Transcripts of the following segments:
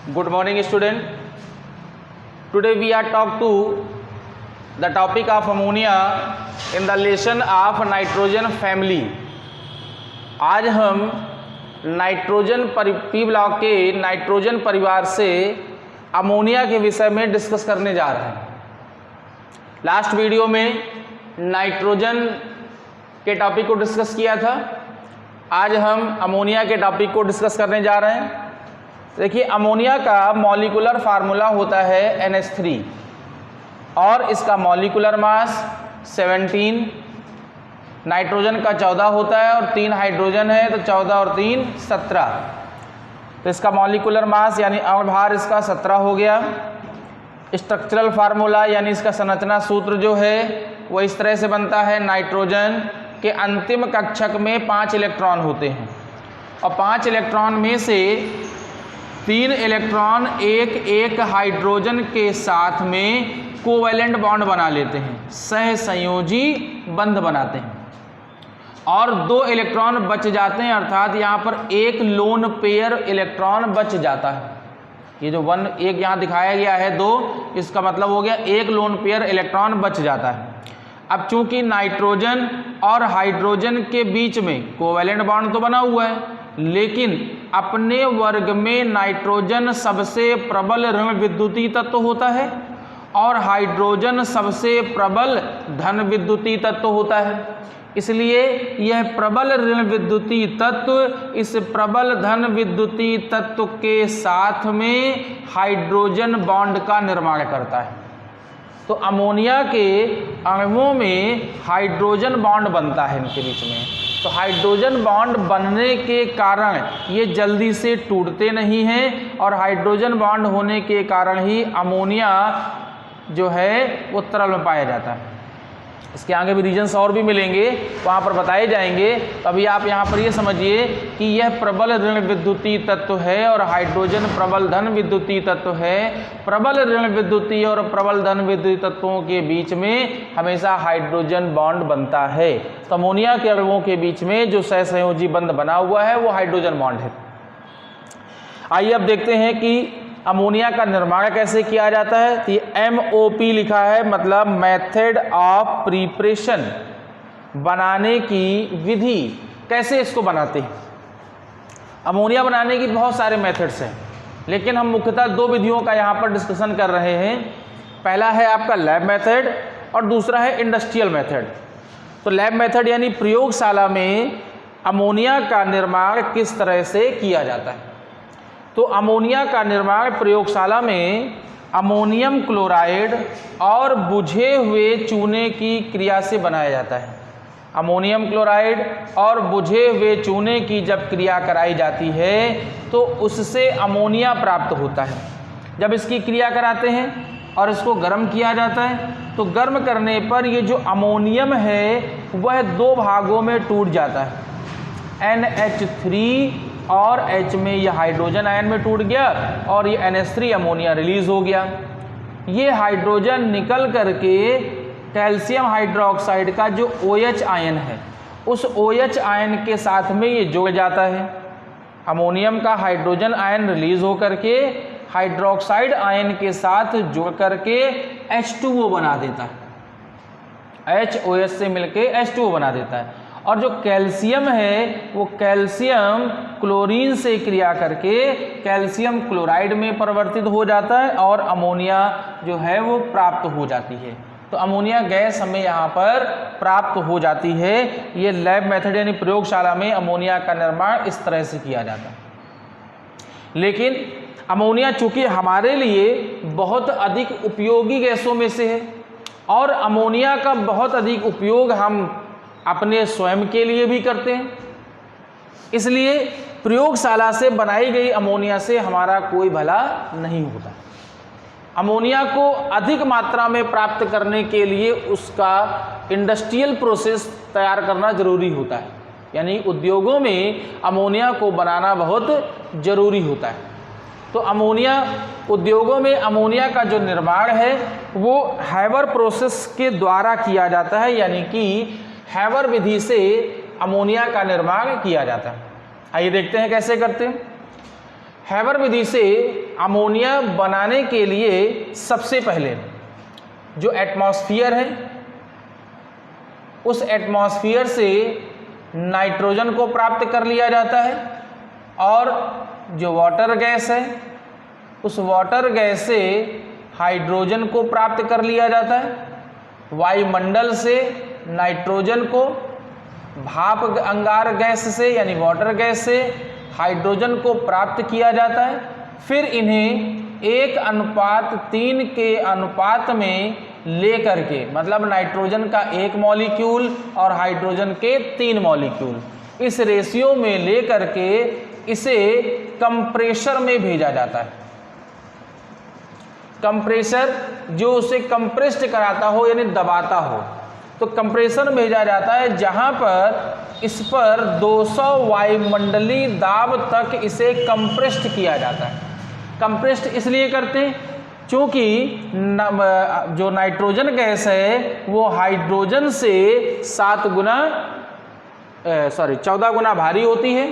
Good morning, student. Today we are talk to the topic of ammonia in the lesson of nitrogen family. आज हम nitrogen P block के nitrogen परिवार से ammonia के विषय में डिस्कस करने जा रहे हैं। लास्ट वीडियो में नाइट्रोजन के टॉपिक को डिस्कस किया था। आज हम अमोनिया के टॉपिक को डिस्कस करने जा रहे हैं। देखिए, अमोनिया का मॉलिक्यूलर फार्मूला होता है NH3 और इसका मॉलिक्यूलर मास 17, नाइट्रोजन का 14 होता है और 3 हाइड्रोजन है तो 14 और 3 17। तो इसका मॉलिक्यूलर मास यानी अणु भार इसका 17 हो गया। स्ट्रक्चरल फार्मूला यानी इसका संरचना सूत्र जो है वो इस तरह से बनता है। नाइट्रोजन के अंतिम कक्षक में 5 इलेक्ट्रॉन होते हैं और 5 इलेक्ट्रॉन में से 3 इलेक्ट्रॉन एक हाइड्रोजन के साथ में कोवैलेंट बॉन्ड बना लेते हैं, सहसंयोजी बंध बनाते हैं और 2 इलेक्ट्रॉन बच जाते हैं, अर्थात यहाँ पर एक लोन पेयर इलेक्ट्रॉन बच जाता है। ये जो एक यहाँ दिखाया गया है 2, इसका मतलब हो गया एक लोन पेयर इलेक्ट्रॉन बच जाता है। अब चूंकि नाइट्रोजन और हाइड्रोजन के बीच में कोवैलेंट बॉन्ड तो बना हुआ है, लेकिन अपने वर्ग में नाइट्रोजन सबसे प्रबल ऋण विद्युतीय तत्व होता है और हाइड्रोजन सबसे प्रबल धन विद्युतीय तत्व होता है। इसलिए यह प्रबल ऋण विद्युतीय तत्व इस प्रबल धन विद्युतीय तत्व के साथ में हाइड्रोजन बॉन्ड का निर्माण करता है। तो अमोनिया के अणुओं में हाइड्रोजन बॉन्ड बनता है इनके बीच में। तो हाइड्रोजन बॉन्ड बनने के कारण ये जल्दी से टूटते नहीं हैं और हाइड्रोजन बॉन्ड होने के कारण ही अमोनिया जो है वो तरल में पाया जाता है। इसके आगे भी रीजन्स और भी मिलेंगे, वहाँ पर बताए जाएंगे। तो अभी आप यहाँ पर ये समझिए कि यह प्रबल ऋण विद्युतीय तत्व है और हाइड्रोजन प्रबल धन विद्युतीय तत्व है। प्रबल ऋण विद्युतीय और प्रबल धन विद्युतीय तत्वों के बीच में हमेशा हाइड्रोजन बॉन्ड बनता है। तो अमोनिया के अणुओं के बीच में जो सहसंयोजी बंध बना हुआ है वो हाइड्रोजन बॉन्ड है। आइए अब देखते हैं कि अमोनिया का निर्माण कैसे किया जाता है। तो ये MOP लिखा है, मतलब मेथड ऑफ प्रिपरेशन, बनाने की विधि। कैसे इसको बनाते हैं? अमोनिया बनाने की बहुत सारे मेथड्स हैं, लेकिन हम मुख्यतः 2 विधियों का यहाँ पर डिस्कशन कर रहे हैं। पहला है आपका लैब मेथड और दूसरा है इंडस्ट्रियल मेथड। तो लैब मेथड यानी प्रयोगशाला में अमोनिया का निर्माण किस तरह से किया जाता है। तो अमोनिया का निर्माण प्रयोगशाला में अमोनियम क्लोराइड और बुझे हुए चूने की क्रिया से बनाया जाता है। अमोनियम क्लोराइड और बुझे हुए चूने की जब क्रिया कराई जाती है तो उससे अमोनिया प्राप्त होता है। जब इसकी क्रिया कराते हैं और इसको गर्म किया जाता है तो गर्म करने पर ये जो अमोनियम है वह 2 भागों में टूट जाता है। NH3 और H में यह हाइड्रोजन आयन में टूट गया और ये NH3 अमोनिया रिलीज हो गया। ये हाइड्रोजन निकल करके कैल्शियम हाइड्रोक्साइड का जो OH आयन है उस OH आयन के साथ में ये जुड़ जाता है। अमोनियम का हाइड्रोजन आयन रिलीज हो करके हाइड्रोक्साइड आयन के साथ जुड़ करके H2O बना देता है। HOH से मिलके H2O बना देता है। और जो कैल्शियम है वो कैल्शियम क्लोरीन से क्रिया करके कैल्शियम क्लोराइड में परिवर्तित हो जाता है और अमोनिया जो है वो प्राप्त हो जाती है। तो अमोनिया गैस हमें यहाँ पर प्राप्त हो जाती है। ये लैब मेथड यानी प्रयोगशाला में अमोनिया का निर्माण इस तरह से किया जाता है। लेकिन अमोनिया चूँकि हमारे लिए बहुत अधिक उपयोगी गैसों में से है और अमोनिया का बहुत अधिक उपयोग हम अपने स्वयं के लिए भी करते हैं, इसलिए प्रयोगशाला से बनाई गई अमोनिया से हमारा कोई भला नहीं होता। अमोनिया को अधिक मात्रा में प्राप्त करने के लिए उसका इंडस्ट्रियल प्रोसेस तैयार करना जरूरी होता है, यानी उद्योगों में अमोनिया को बनाना बहुत जरूरी होता है। तो अमोनिया उद्योगों में अमोनिया का जो निर्माण है वो हैवर प्रोसेस के द्वारा किया जाता है, यानी कि हैवर विधि से अमोनिया का निर्माण किया जाता है। आइए देखते हैं कैसे करते हैं। हैवर विधि से अमोनिया बनाने के लिए सबसे पहले जो एटमॉस्फेयर है उस एटमॉस्फेयर से नाइट्रोजन को प्राप्त कर लिया जाता है और जो वाटर गैस है उस वाटर गैस से हाइड्रोजन को प्राप्त कर लिया जाता है। वायुमंडल से नाइट्रोजन को, भाप अंगार गैस से यानी वाटर गैस से हाइड्रोजन को प्राप्त किया जाता है। फिर इन्हें 1:3 के अनुपात में लेकर के, मतलब नाइट्रोजन का 1 मॉलिक्यूल और हाइड्रोजन के 3 मॉलिक्यूल, इस रेशियो में लेकर के इसे कंप्रेसर में भेजा जाता है। कंप्रेसर जो उसे कंप्रेस्ड कराता हो यानी दबाता हो, तो कंप्रेसर में भेजा जाता है जहां पर इस पर 200 वायुमंडलीय दाब तक इसे कंप्रेस्ड किया जाता है। कंप्रेस्ड इसलिए करते हैं क्योंकि जो नाइट्रोजन गैस है वो हाइड्रोजन से 14 गुना भारी होती है।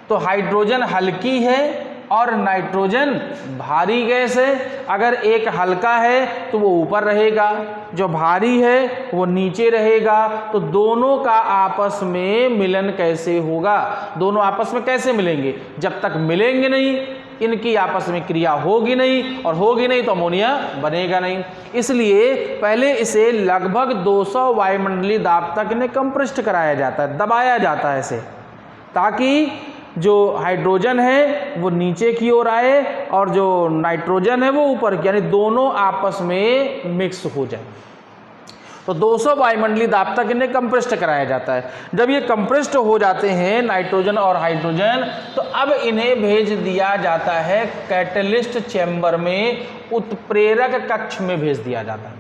तो हाइड्रोजन हल्की है और नाइट्रोजन भारी गैस है। अगर एक हल्का है तो वो ऊपर रहेगा, जो भारी है वो नीचे रहेगा। तो दोनों का आपस में मिलन कैसे होगा? दोनों आपस में कैसे मिलेंगे? जब तक मिलेंगे नहीं, इनकी आपस में क्रिया होगी नहीं, और होगी नहीं तो अमोनिया बनेगा नहीं। इसलिए पहले इसे लगभग 200 वायुमंडलीय दाब तक इन्हें कंप्रेस्ड कराया जाता है, दबाया जाता है इसे, ताकि जो हाइड्रोजन है वो नीचे की ओर आए और जो नाइट्रोजन है वो ऊपर की, यानी दोनों आपस में मिक्स हो जाए। तो 200 वायुमंडलीय दाब तक इन्हें कंप्रेस्ड कराया जाता है। जब ये कंप्रेस्ड हो जाते हैं नाइट्रोजन और हाइड्रोजन, तो अब इन्हें भेज दिया जाता है कैटलिस्ट चैम्बर में, उत्प्रेरक कक्ष में भेज दिया जाता है।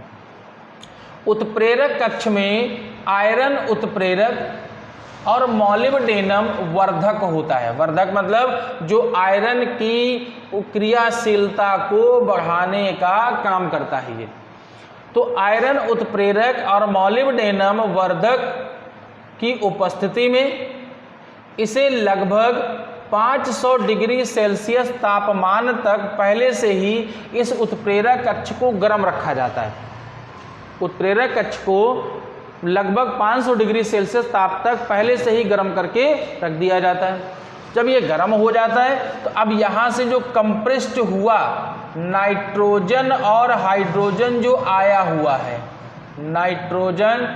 उत्प्रेरक कक्ष में आयरन उत्प्रेरक और मॉलिब्डेनम वर्धक होता है। वर्धक मतलब जो आयरन की क्रियाशीलता को बढ़ाने का काम करता है ये। तो आयरन उत्प्रेरक और मॉलिब्डेनम वर्धक की उपस्थिति में इसे लगभग 500 डिग्री सेल्सियस तापमान तक पहले से ही इस उत्प्रेरक कक्ष को गर्म रखा जाता है। उत्प्रेरक कक्ष को लगभग 500 डिग्री सेल्सियस ताप तक पहले से ही गर्म करके रख दिया जाता है। जब ये गर्म हो जाता है तो अब यहाँ से जो कंप्रेस्ड हुआ नाइट्रोजन और हाइड्रोजन जो आया हुआ है, नाइट्रोजन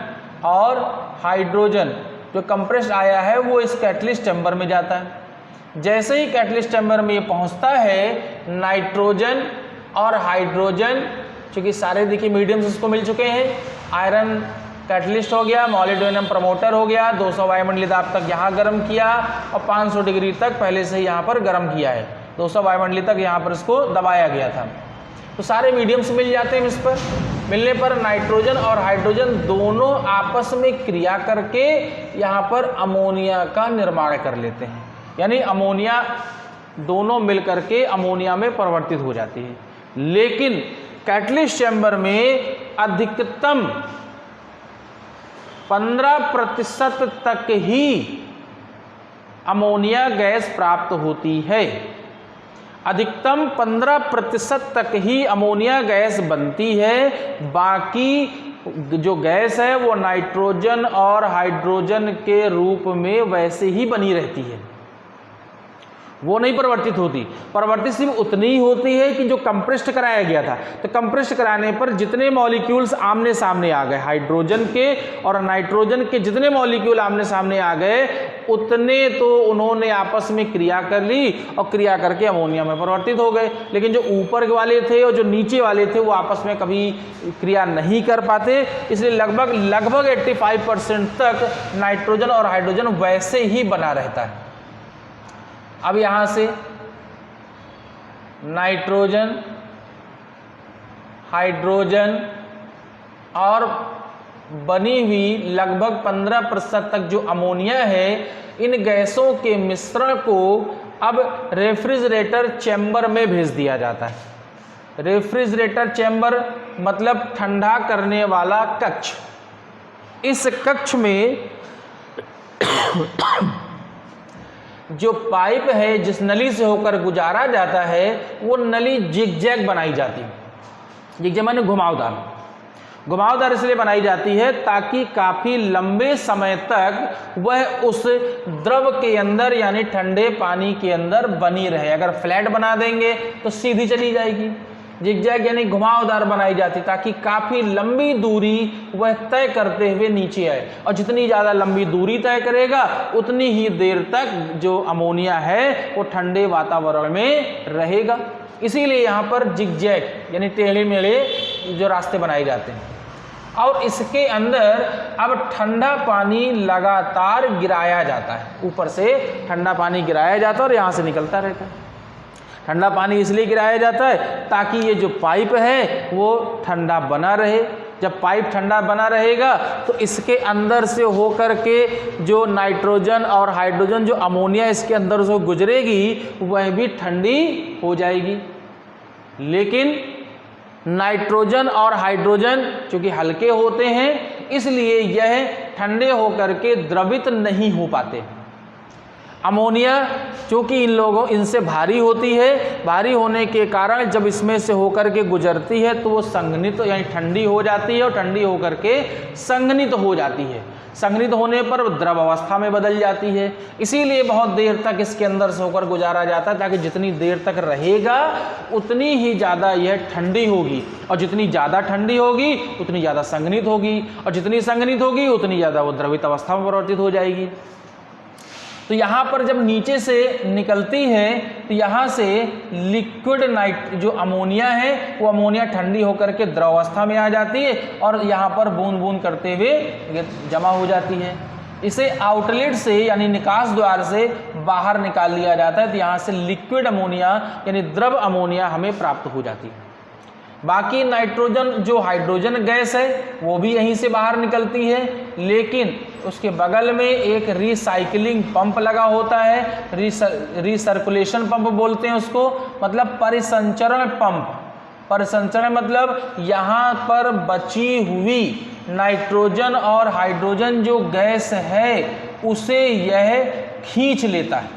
और हाइड्रोजन जो कंप्रेस्ड आया है वो इस कैटलिस्ट चैम्बर में जाता है। जैसे ही कैटलिस्ट चैम्बर में ये पहुँचता है, नाइट्रोजन और हाइड्रोजन, चूँकि सारे देखिए मीडियम्स इसको मिल चुके हैं, आयरन कैटलिस्ट हो गया, मॉलिब्डेनम प्रमोटर हो गया, 200 वायुमंडलीय दाब तक यहाँ गर्म किया और 500 डिग्री तक पहले से यहाँ पर गर्म किया है, 200 वायुमंडलीय तक यहाँ पर इसको दबाया गया था। तो सारे मीडियम्स मिल जाते हैं। इस पर मिलने पर नाइट्रोजन और हाइड्रोजन दोनों आपस में क्रिया करके यहाँ पर अमोनिया का निर्माण कर लेते हैं, यानी अमोनिया दोनों मिल करके अमोनिया में परिवर्तित हो जाती है। लेकिन कैटलिस्ट चैम्बर में अधिकतम 15% तक ही अमोनिया गैस प्राप्त होती है। अधिकतम 15% तक ही अमोनिया गैस बनती है। बाकी जो गैस है वो नाइट्रोजन और हाइड्रोजन के रूप में वैसे ही बनी रहती है, वो नहीं परिवर्तित होती। परिवर्तित सिर्फ उतनी ही होती है कि जो कंप्रेस्ड कराया गया था, तो कंप्रेस्ड कराने पर जितने मॉलिक्यूल्स आमने सामने आ गए, हाइड्रोजन के और नाइट्रोजन के जितने मॉलिक्यूल आमने सामने आ गए, उतने तो उन्होंने आपस में क्रिया कर ली और क्रिया करके अमोनिया में परिवर्तित हो गए। लेकिन जो ऊपर वाले थे और जो नीचे वाले थे वो आपस में कभी क्रिया नहीं कर पाते, इसलिए लगभग 85% तक नाइट्रोजन और हाइड्रोजन वैसे ही बना रहता है। अब यहाँ से नाइट्रोजन, हाइड्रोजन और बनी हुई लगभग 15% तक जो अमोनिया है, इन गैसों के मिश्रण को अब रेफ्रिजरेटर चैम्बर में भेज दिया जाता है। रेफ्रिजरेटर चैम्बर मतलब ठंडा करने वाला कक्ष। इस कक्ष में जो पाइप है जिस नली से होकर गुजारा जाता है वो नली जिगजैग बनाई जाती है। जिगजैग माने घुमावदार इसलिए बनाई जाती है ताकि काफ़ी लंबे समय तक वह उस द्रव के अंदर यानी ठंडे पानी के अंदर बनी रहे। अगर फ्लैट बना देंगे तो सीधी चली जाएगी। जिगजैग यानी घुमावदार बनाई जाती ताकि काफ़ी लंबी दूरी वह तय करते हुए नीचे आए, और जितनी ज़्यादा लंबी दूरी तय करेगा उतनी ही देर तक जो अमोनिया है वो ठंडे वातावरण में रहेगा। इसीलिए यहाँ पर जिगजैग यानी टेढ़े मेढ़े जो रास्ते बनाए जाते हैं। और इसके अंदर अब ठंडा पानी लगातार गिराया जाता है, ऊपर से ठंडा पानी गिराया जाता है और यहाँ से निकलता रहता है। ठंडा पानी इसलिए गिराया जाता है ताकि ये जो पाइप है वो ठंडा बना रहे। जब पाइप ठंडा बना रहेगा तो इसके अंदर से होकर के जो नाइट्रोजन और हाइड्रोजन जो अमोनिया इसके अंदर से गुजरेगी वह भी ठंडी हो जाएगी। लेकिन नाइट्रोजन और हाइड्रोजन चूंकि हल्के होते हैं इसलिए यह ठंडे होकर के द्रवित नहीं हो पाते। अमोनिया चूंकि इनसे भारी होती है, भारी होने के कारण जब इसमें से होकर के गुजरती है तो वो संघनित यानी ठंडी हो जाती है, और ठंडी होकर के संघनित हो जाती है। संघनित होने पर द्रव अवस्था में बदल जाती है। इसीलिए बहुत देर तक इसके अंदर से होकर गुजारा जाता है ताकि जितनी देर तक रहेगा उतनी ही ज़्यादा यह ठंडी होगी, और जितनी ज़्यादा ठंडी होगी उतनी ज़्यादा संघनित होगी, और जितनी संघनित होगी उतनी ज़्यादा वो द्रवित अवस्था में परिवर्तित हो जाएगी। तो यहाँ पर जब नीचे से निकलती है तो यहाँ से लिक्विड जो अमोनिया है वो अमोनिया ठंडी होकर के द्रव अवस्था में आ जाती है और यहाँ पर बूंद बूंद करते हुए जमा हो जाती है। इसे आउटलेट से यानी निकास द्वार से बाहर निकाल लिया जाता है, तो यहाँ से लिक्विड अमोनिया यानी द्रव अमोनिया हमें प्राप्त हो जाती है। बाकी नाइट्रोजन जो हाइड्रोजन गैस है वो भी यहीं से बाहर निकलती है, लेकिन उसके बगल में एक रिसाइकलिंग पंप लगा होता है। रिसर्कुलेशन पंप बोलते हैं उसको, मतलब परिसंचरण पंप। परिसंचरण मतलब यहाँ पर बची हुई नाइट्रोजन और हाइड्रोजन जो गैस है उसे यह खींच लेता है।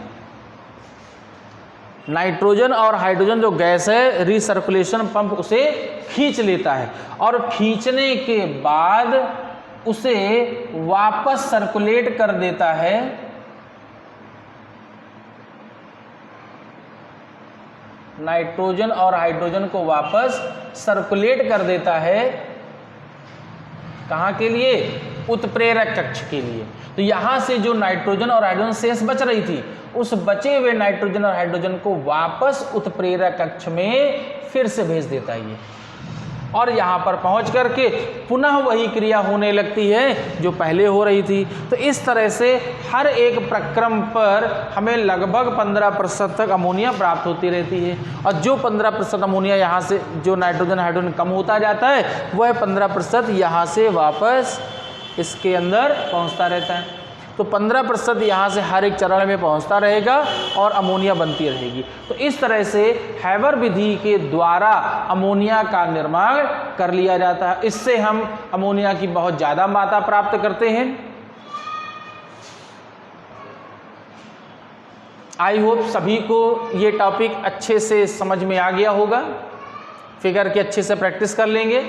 नाइट्रोजन और हाइड्रोजन जो गैस है रिसर्कुलेशन पंप उसे खींच लेता है, और खींचने के बाद उसे वापस सर्कुलेट कर देता है नाइट्रोजन और हाइड्रोजन को वापस सर्कुलेट कर देता है। कहाँ के लिए? उत्प्रेरक कक्ष के लिए। तो यहाँ से जो नाइट्रोजन और हाइड्रोजन शेष बच रही थी उस बचे हुए नाइट्रोजन और हाइड्रोजन को वापस उत्प्रेरक कक्ष में फिर से भेज देता है ये, और यहाँ पर पहुँच करके पुनः वही क्रिया होने लगती है जो पहले हो रही थी। तो इस तरह से हर एक प्रक्रम पर हमें लगभग 15% तक अमोनिया प्राप्त होती रहती है, और जो 15% अमोनिया यहाँ से जो नाइट्रोजन हाइड्रोजन कम होता जाता है वह 15% यहाँ से वापस इसके अंदर पहुँचता रहता है। तो 15% यहाँ से हर एक चरण में पहुँचता रहेगा और अमोनिया बनती रहेगी। तो इस तरह से हैबर विधि के द्वारा अमोनिया का निर्माण कर लिया जाता है। इससे हम अमोनिया की बहुत ज़्यादा मात्रा प्राप्त करते हैं। आई होप सभी को ये टॉपिक अच्छे से समझ में आ गया होगा। फिगर की अच्छे से प्रैक्टिस कर लेंगे।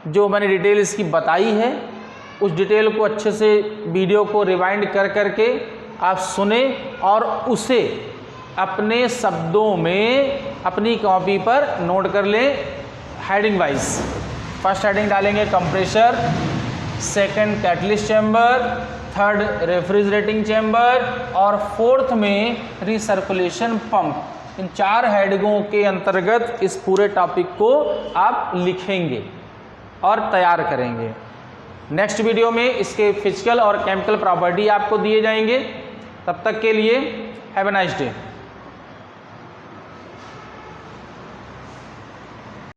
जो मैंने डिटेल इसकी बताई है उस डिटेल को अच्छे से वीडियो को रिवाइंड कर करके आप सुने और उसे अपने शब्दों में अपनी कॉपी पर नोट कर लें हेडिंग वाइज। फर्स्ट हेडिंग डालेंगे compressor, second catalyst chamber, third refrigerating chamber और फोर्थ में रिसर्कुलेशन पंप। इन 4 हेडिंगों के अंतर्गत इस पूरे टॉपिक को आप लिखेंगे और तैयार करेंगे। नेक्स्ट वीडियो में इसके फिजिकल और केमिकल प्रॉपर्टी आपको दिए जाएंगे। तब तक के लिए हैव अ नाइस डे।